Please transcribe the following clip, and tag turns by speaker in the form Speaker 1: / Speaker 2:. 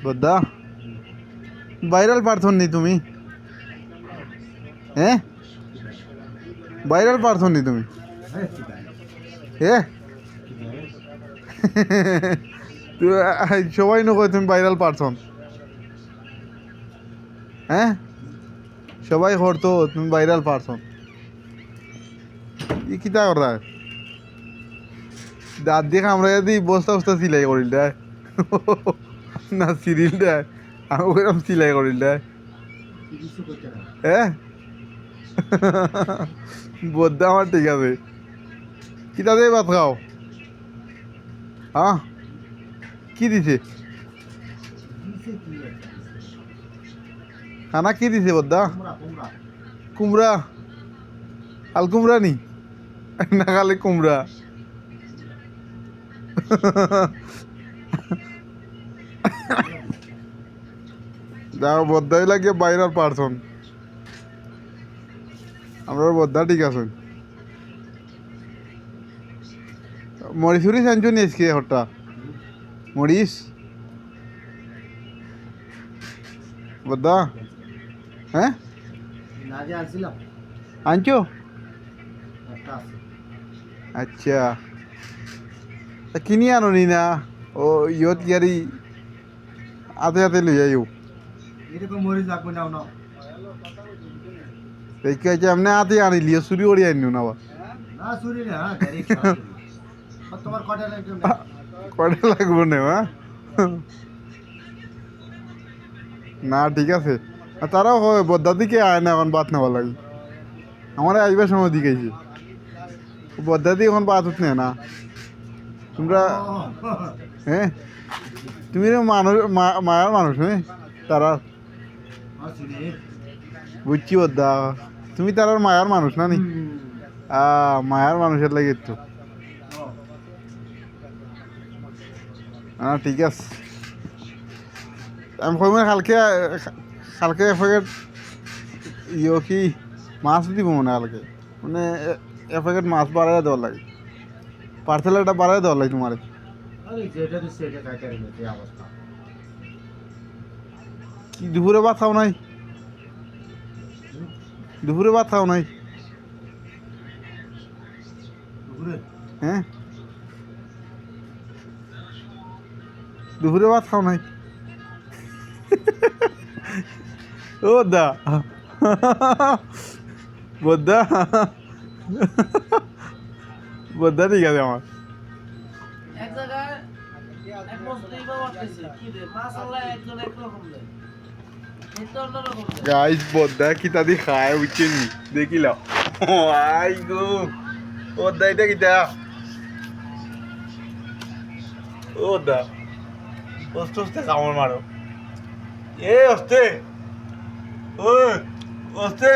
Speaker 1: বদ্দা viral পারথন নি তুমি হ্যাঁ ভাইরাল পারথন নি তুমি হ্যাঁ সবাই নকয় তুমি ভাইরাল পারথন হ্যাঁ সবাই করতো তুমি ভাইরাল পারথন ই কিতা করা দাঁত দিয়ে কামড়াই দি বস্তা বস্তা সিলাই করিল দেয় না সিরিল দেয় আমি ওরকম সিলাই করিল দেয় হ্যাঁ বদ্দা আমার ঠিক আছে কিতা দিয়ে ভাত খাও হ্যাঁ কি দিছে খানা কি দিছে বদ্দা কুমড়া আল কুমড়া নি না খালি কুমড়া দেখো বদ্দাই লাগে বাইরের পারছন আমরা বদ্দা ঠিক আছে মরিচ উরিচ আনছো নি আজকে হঠাৎ মরিচ বদ্দা হ্যাঁ আনছো আচ্ছা কিনি আনো নি না ও ইয়ত গাড়ি আতে আতে লই যাইও দেখি আছে এমনি আতে আনিলিও চুরি করে আনিও না আবার কটা লাগবো না না ঠিক আছে তারাও হয় বদ্দা দিকে আয় না এখন বাত নেওয়া লাগে আমার আসবার সময় দিকেছি বদ্দা দিয়ে এখন বাত উঠনে না তোমরা হ্যাঁ তুমি মানুষ মায়ার মানুষ হ্যাঁ তারা বুঝছি বদ্দা তুমি তারার মায়ার মানুষ না নি মায়ার মানুষের লাগে একটু ঠিক আছে আমি কইম কালকে কালকে এক প্যাকেট ইয়ে কি মাছ দিব মনে কালকে মানে এক প্যাকেট মাছ বাড়াই দেওয়ার লাগে পার্সেল একটা বাড়াই দেওয়ার লাগে তোমার কি দুপুরে ভাত খাও নাই দুপুরে ভাত খাও নাই হ্যাঁ দুপুরে ভাত খাও নাই ও দা বদ্দা বদ্দা ঠিক আছে আমার গাইস বদ্দা কিতা দি খায় বুঝছেন নি দেখিলাম আই গো বদ্দা এটা কিতা ও দা অস্তে অস্তে কামড় মারো এ অস্তে ও অস্তে